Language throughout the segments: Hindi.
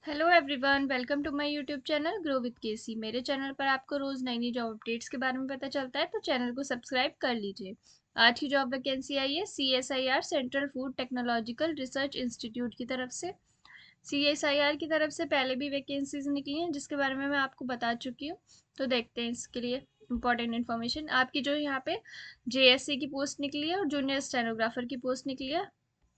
Hello everyone, welcome to my YouTube channel grow with K C. मेरे चैनल पर आपको रोज नई नई जॉब अपडेट्स के बारे में पता चलता है, तो चैनल को सब्सक्राइब कर लीजिए। आज की जॉब वैकेंसी आई है CSIR central food technological research institute की तरफ से। CSIR की तरफ से पहले भी वैकेंसीज निकली हैं जिसके बारे में मैं आपको बता चुकी हूँ। तो देखते हैं इसके लिए इंपॉर्टेंट इन्फॉर्मेशन। आपकी जो यहाँ पे JSC की पोस्ट निकली है और जूनियर स्टेनोग्राफर की पोस्ट निकली है।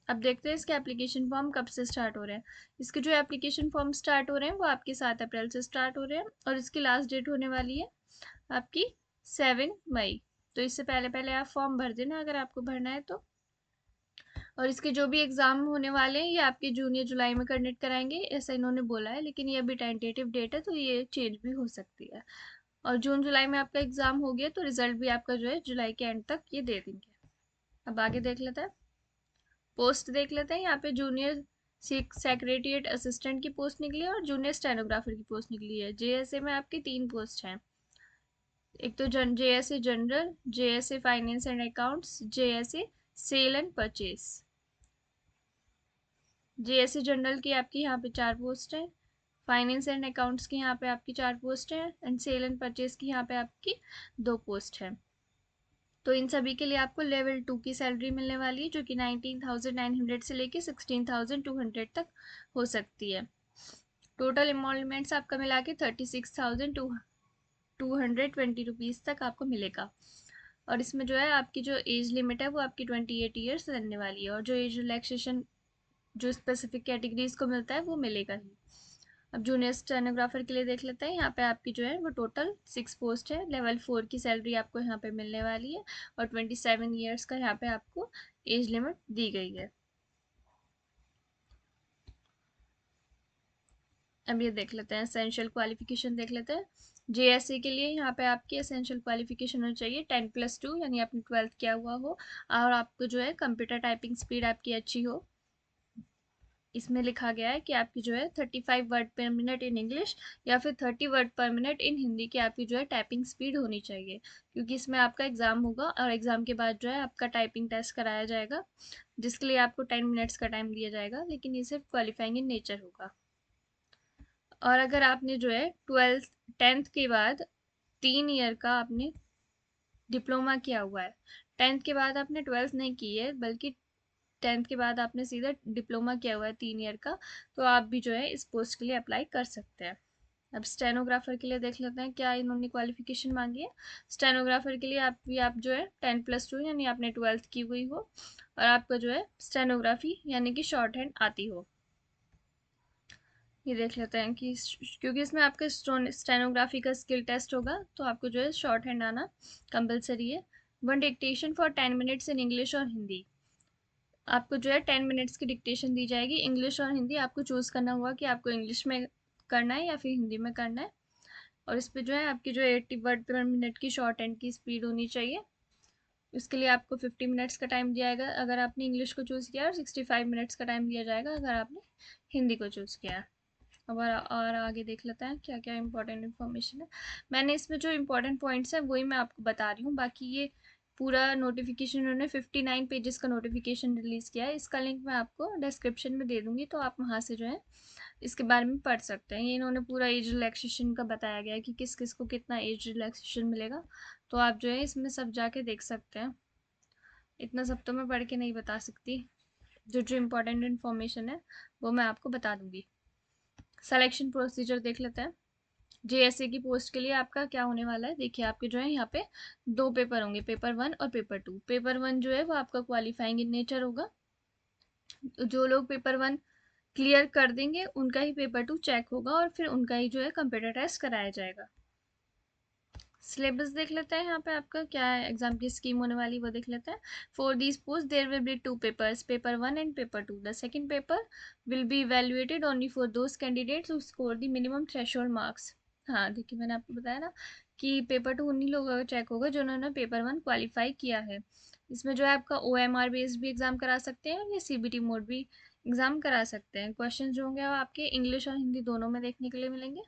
अब देखते हैं इसके एप्लीकेशन फॉर्म कब से स्टार्ट हो रहे हैं। इसके जो एप्लीकेशन फॉर्म स्टार्ट हो रहे हैं वो आपके 7 अप्रैल से स्टार्ट हो रहे हैं और इसकी लास्ट डेट होने वाली है आपकी 7 मई। तो इससे पहले पहले आप फॉर्म भर देना अगर आपको भरना है तो। और इसके जो भी एग्जाम होने वाले हैं ये आपके जून या जुलाई में कंडक्ट कराएंगे, ऐसा इन्होंने बोला है, लेकिन ये अभी टेंटेटिव डेट है तो ये चेंज भी हो सकती है। और जून जुलाई में आपका एग्जाम हो गया तो रिजल्ट भी आपका जो है जुलाई के एंड तक ये दे देंगे। अब आगे देख लेते हैं, पोस्ट देख लेते हैं। यहाँ पे जूनियर सेक्रेटरिएट असिस्टेंट की पोस्ट निकली है और जूनियर स्टेनोग्राफर की पोस्ट निकली है। JSA में आपकी 3 पोस्ट हैं। एक तो JSA general, JSA finance and accounts, JSA sale and purchase. JSA general की आपकी यहाँ पे 4 पोस्ट हैं, फाइनेंस एंड अकाउंट्स की यहाँ पे आपकी 4 पोस्ट हैं एंड सेल एंड परचेज की यहाँ पे आपकी 2 पोस्ट हैं। तो इन सभी के लिए आपको लेवल 2 की सैलरी मिलने वाली है जो कि 19,900 से लेके 16,200 तक हो सकती है। टोटल एमोलमेंट्स आपका मिला के 36,220 रुपीज़ तक आपको मिलेगा। और इसमें जो है आपकी जो एज लिमिट है वो आपकी 28 ईयर्स रहने वाली है और जो एज रिलैक्सेशन जो स्पेसिफिक कैटेगरीज को मिलता है वो मिलेगा ही। अब जूनियर स्टेनोग्राफर के लिए देख लेते हैं। यहाँ पे आपकी जो है वो टोटल 6 पोस्ट है। लेवल 4 की सैलरी आपको यहाँ पे मिलने वाली है और 27 ईयर्स का यहाँ पे आपको एज लिमिट दी गई है। अब ये देख लेते हैं, एसेंशियल क्वालिफिकेशन देख लेते हैं। JSA के लिए यहाँ पे आपकी एसेंशियल क्वालिफिकेशन होनी चाहिए 10+2, यानी आपने 12th किया हुआ हो और आपको जो है कंप्यूटर टाइपिंग स्पीड आपकी अच्छी हो। इसमें लिखा गया है कि आपकी जो है 35 वर्ड पर मिनट इन इंग्लिश या फिर 30 वर्ड पर मिनट इन हिंदी की आपकी जो है टाइपिंग स्पीड होनी चाहिए, क्योंकि इसमें आपका एग्जाम होगा और एग्जाम के बाद जो है आपका टाइपिंग टेस्ट कराया जाएगा जिसके लिए आपको 10 मिनट्स का टाइम दिया जाएगा, लेकिन ये सिर्फ क्वालिफाइंग इन नेचर होगा। और अगर आपने जो है 10th के बाद 3 ईयर का आपने डिप्लोमा किया हुआ है, 10th के बाद आपने 12th नहीं की है बल्कि 10th के बाद आपने सीधा डिप्लोमा किया हुआ है 3 ईयर का, तो आप भी जो है इस पोस्ट के लिए अप्लाई कर सकते हैं। अब स्टेनोग्राफर के लिए देख लेते हैं क्या इन्होंने क्वालिफिकेशन मांगी है। स्टेनोग्राफर के लिए आप जो है 10+2 यानी आपने 12th की हुई हो और आपका जो है स्टेनोग्राफी यानी कि शॉर्ट हैंड आती हो। ये देख लेते हैं कि क्योंकि इसमें आपका स्टेनोग्राफी का स्किल टेस्ट होगा तो आपको जो है शॉर्ट हैंड आना कंपलसरी है। 1 dictation for 10 minutes in English और हिंदी। आपको जो है 10 मिनट्स की डिक्टेशन दी जाएगी, इंग्लिश और हिंदी आपको चूज़ करना होगा कि आपको इंग्लिश में करना है या फिर हिंदी में करना है। और इस पे जो है आपकी जो 80 वर्ड पर मिनट की शॉर्ट हैंड की स्पीड होनी चाहिए। इसके लिए आपको 50 मिनट्स का टाइम दिया जाएगा अगर आपने इंग्लिश को चूज़ किया और 65 मिनट्स का टाइम दिया जाएगा अगर आपने हिंदी को चूज़ किया। अब और आगे देख लेते हैं क्या क्या इंपॉर्टेंट इन्फॉर्मेशन है। मैंने इसमें जो इंपॉर्टेंट पॉइंट्स हैं वही मैं आपको बता रही हूँ, बाकी ये पूरा नोटिफिकेशन उन्होंने 59 पेजेस का नोटिफिकेशन रिलीज़ किया है। इसका लिंक मैं आपको डिस्क्रिप्शन में दे दूँगी तो आप वहाँ से जो है इसके बारे में पढ़ सकते हैं। ये इन्होंने पूरा एज रिलैक्सेशन का बताया गया है कि किस किस को कितना एज रिलैक्सेशन मिलेगा, तो आप जो है इसमें सब जाके देख सकते हैं। इतना सब तो मैं पढ़ के नहीं बता सकती, जो जो इम्पोर्टेंट इन्फॉर्मेशन है वो मैं आपको बता दूंगी। सिलेक्शन प्रोसीजर देख लेते हैं। JSA की पोस्ट के लिए आपका क्या होने वाला है, देखिए आपके जो है यहाँ पे 2 पेपर होंगे, पेपर 1 और पेपर 2। पेपर 1 जो है वो आपका क्वालिफाइंग इन नेचर होगा। जो लोग पेपर 1 क्लियर कर देंगे उनका ही पेपर 2 चेक होगा और फिर उनका ही जो है कंप्यूटर टेस्ट कराया जाएगा। सिलेबस देख लेते हैं यहाँ पे आपका क्या है, एग्जाम की स्कीम होने वाली वो देख लेते हैं। For these post there will be 2 papers, paper 1 and paper 2। The second paper will be evaluated only for those candidates who score the minimum threshold marks. हाँ देखिए मैंने आपको बताया ना कि पेपर 2 उन्हीं लोगों का चेक होगा जिन्होंने पेपर 1 क्वालिफाई किया है। इसमें जो है आपका OMR बेस्ड भी एग्जाम करा सकते हैं और ये CBT मोड भी एग्जाम करा सकते हैं। क्वेश्चन जो होंगे वो आपके इंग्लिश और हिंदी दोनों में देखने के लिए मिलेंगे।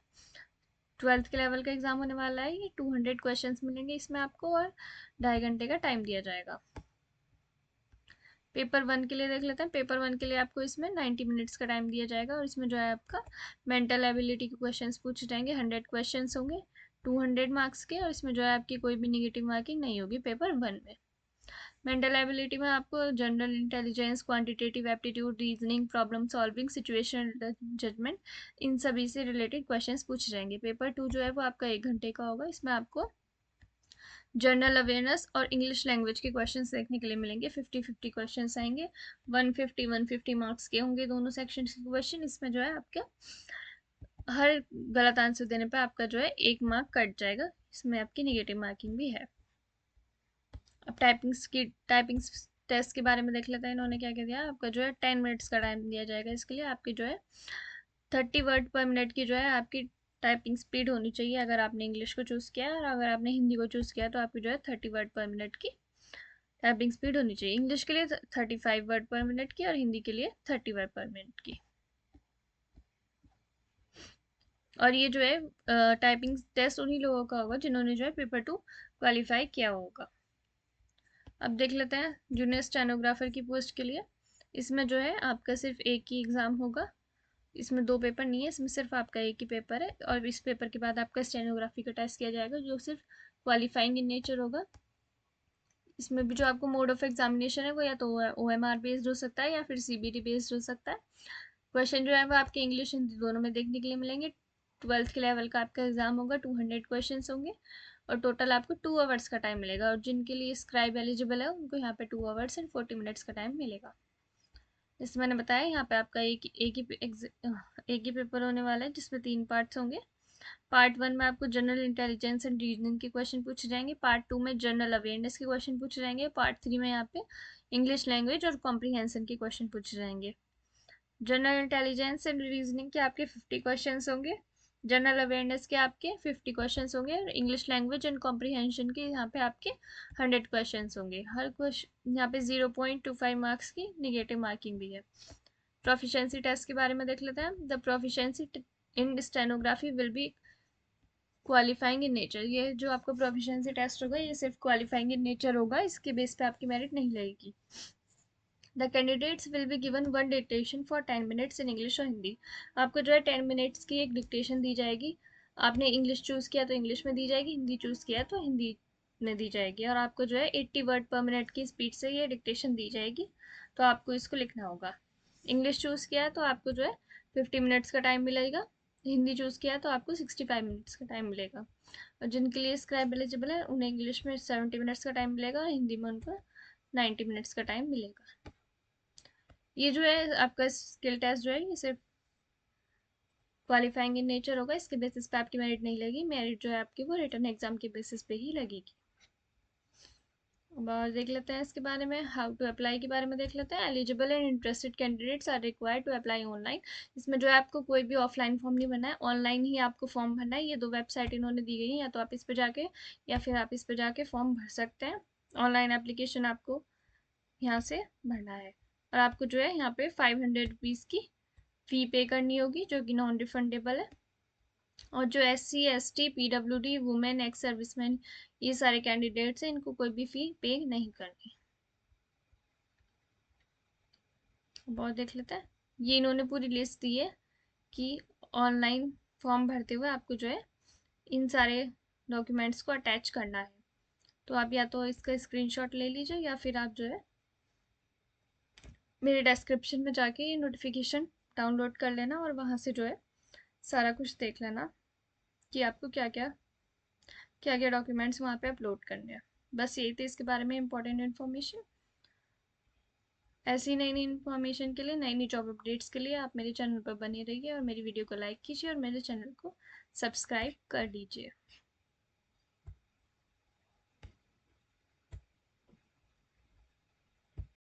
12th के लेवल का एग्जाम होने वाला है, ये 200 क्वेश्चंस मिलेंगे इसमें आपको और 2.5 घंटे का टाइम दिया जाएगा। पेपर 1 के लिए देख लेते हैं। पेपर 1 के लिए आपको इसमें 90 मिनट्स का टाइम दिया जाएगा और इसमें जो है आपका मेंटल एबिलिटी के क्वेश्चंस पूछे जाएंगे। 100 क्वेश्चंस होंगे 200 मार्क्स के, और इसमें जो है आपकी कोई भी नेगेटिव मार्किंग नहीं होगी पेपर 1 में। मेंटल एबिलिटी में आपको general intelligence, quantitative aptitude, reasoning, problem solving, situational judgement, इन सभी से रिलेटेड क्वेश्चंस पूछे जाएंगे। पेपर 2 जो है वो आपका 1 घंटे का होगा। इसमें आपको जनरल अवेयरनेस और इंग्लिश लैंग्वेज के क्वेश्चंस देखने के लिए मिलेंगे। 50-50 क्वेश्चंस आएंगे। 150 मार्क्स के होंगे दोनों सेक्शन के क्वेश्चन। इसमें जो है आपका हर गलत आंसर देने पे आपका जो है 1 मार्क कट जाएगा। इसमें आपकी नेगेटिव मार्किंग भी है। अब टाइपिंग टेस्ट के बारे में देख लेते हैं। इन्होंने क्या क्या दिया, आपका जो है 10 मिनट्स का टाइम दिया जाएगा। इसके लिए आपकी जो है 30 वर्ड पर मिनट की जो है आपकी टाइपिंग स्पीड होनी चाहिए, अगर आपने इंग्लिश को चूज़ किया है, और अगर आपने हिंदी को चूज़ किया तो आपकी जो है 30 वर्ड पर मिनट की टाइपिंग स्पीड होनी चाहिए। इंग्लिश के लिए 35 वर्ड पर मिनट की और हिंदी के लिए 30 वर्ड पर मिनट की। और ये जो है टाइपिंग टेस्ट उन्हीं लोगों का होगा जिन्होंने जो है पेपर 2 क्वालिफाई किया होगा। अब देख लेते हैं जूनियर स्टेनोग्राफर की पोस्ट के लिए। इसमें जो है आपका सिर्फ एक ही एग्ज़ाम होगा। इसमें 2 पेपर नहीं है, इसमें सिर्फ आपका एक ही पेपर है, और इस पेपर के बाद आपका स्टेनोग्राफी का टेस्ट किया जाएगा जो सिर्फ क्वालिफाइंग इन नेचर होगा। इसमें भी जो आपको मोड ऑफ एग्जामिनेशन है वो या तो OMR बेस्ड हो सकता है या फिर CBT बेस्ड हो सकता है। क्वेश्चन जो है वो आपके इंग्लिश हिंदी दोनों में देखने के लिए मिलेंगे। 12th के लेवल का आपका एग्जाम होगा। 200 क्वेश्चन होंगे और टोटल आपको 2 आवर्स का टाइम मिलेगा, और जिनके लिए स्क्राइब एलिजिबल है उनको यहाँ पे 2 आवर्स एंड 40 मिनट्स का टाइम मिलेगा। जैसे मैंने बताया यहाँ पे आपका एक ही पेपर होने वाला है जिसमें 3 पार्ट्स होंगे। पार्ट 1 में आपको जनरल इंटेलिजेंस एंड रीजनिंग के क्वेश्चन पूछे जाएंगे। पार्ट 2 में जनरल अवेयरनेस के क्वेश्चन पूछे जाएंगे। पार्ट 3 में यहाँ पे इंग्लिश लैंग्वेज और कॉम्प्रीहेंशन के क्वेश्चन पूछे जाएंगे। जनरल इंटेलिजेंस एंड रीजनिंग के आपके 50 क्वेश्चंस होंगे। जनरल अवेयरनेस के आपके 50 क्वेश्चंस होंगे, और इंग्लिश लैंग्वेज एंड कॉम्प्रीहेंशन के यहाँ पे आपके 100 क्वेश्चंस होंगे। हर क्वेश्चन यहाँ पे 0.25 मार्क्स की नेगेटिव मार्किंग भी है। प्रोफिशिएंसी टेस्ट के बारे में देख लेते हैं। The proficiency in stenography will be qualifying in nature. ये जो आपका प्रोफिशिएंसी टेस्ट होगा ये सिर्फ क्वालिफाइंग इन नेचर होगा, इसके बेस पे आपकी मेरिट नहीं लगेगी। The candidates will be given 1 dictation for 10 minutes in English और हिंदी। आपको जो है 10 मिनट्स की एक डिक्टेशन दी जाएगी। आपने इंग्लिश चूज़ किया तो इंग्लिश में दी जाएगी, हिंदी चूज़ किया तो हिंदी में दी जाएगी, और आपको जो है 80 वर्ड पर मिनट की स्पीड से ये डिक्टेशन दी जाएगी। तो आपको इसको लिखना होगा। इंग्लिश चूज़ किया है तो आपको जो है 50 मिनट्स का टाइम मिलेगा। हिंदी चूज़ किया है तो आपको 65 मिनट्स का टाइम मिलेगा। और जिनके लिए स्क्राइब एलिजिबल है उन्हें इंग्लिश में 70 मिनट्स का टाइम मिलेगा और हिंदी में उनको 90 मिनट्स का टाइम मिलेगा। ये जो है आपका स्किल टेस्ट जो है ये सिर्फ क्वालिफाइंग इन नेचर होगा, इसके बेसिस पे आपकी मेरिट नहीं लगेगी। मेरिट जो है आपकी वो रिटर्न एग्जाम के बेसिस पे ही लगेगी। अब और देख लेते हैं इसके बारे में, हाउ टू अप्लाई के बारे में देख लेते हैं। Eligible and interested candidates are required to apply online. इसमें जो है आपको कोई भी ऑफलाइन फॉर्म नहीं भरना है, ऑनलाइन ही आपको फॉर्म भरना है। ये 2 वेबसाइट इन्होंने दी गई है, या तो आप इस पर जाके या फिर आप इस पर जाके फॉर्म भर सकते हैं। ऑनलाइन एप्लीकेशन आपको यहाँ से भरना है, और आपको जो है यहाँ पे 500 रुपीज़ की फ़ी पे करनी होगी जो कि नॉन रिफंडेबल है। और जो SC ST PWD women ex serviceman ये सारे कैंडिडेट्स हैं, इनको कोई भी फ़ी पे नहीं करनी। अब और देख लेते हैं। ये इन्होंने पूरी लिस्ट दी है कि ऑनलाइन फॉर्म भरते हुए आपको जो है इन सारे डॉक्यूमेंट्स को अटैच करना है। तो आप या तो इसका स्क्रीनशॉट ले लीजिए या फिर आप जो है मेरे डिस्क्रिप्शन में जाके ये नोटिफिकेशन डाउनलोड कर लेना और वहाँ से जो है सारा कुछ देख लेना कि आपको क्या क्या डॉक्यूमेंट्स वहाँ पे अपलोड करने हैं। बस यही थे इसके बारे में इंपॉर्टेंट इन्फॉर्मेशन। ऐसी नई नई इन्फॉर्मेशन के लिए, नई नई जॉब अपडेट्स के लिए आप मेरे चैनल पर बने रहिए और मेरी वीडियो को लाइक कीजिए और मेरे चैनल को सब्सक्राइब कर दीजिए।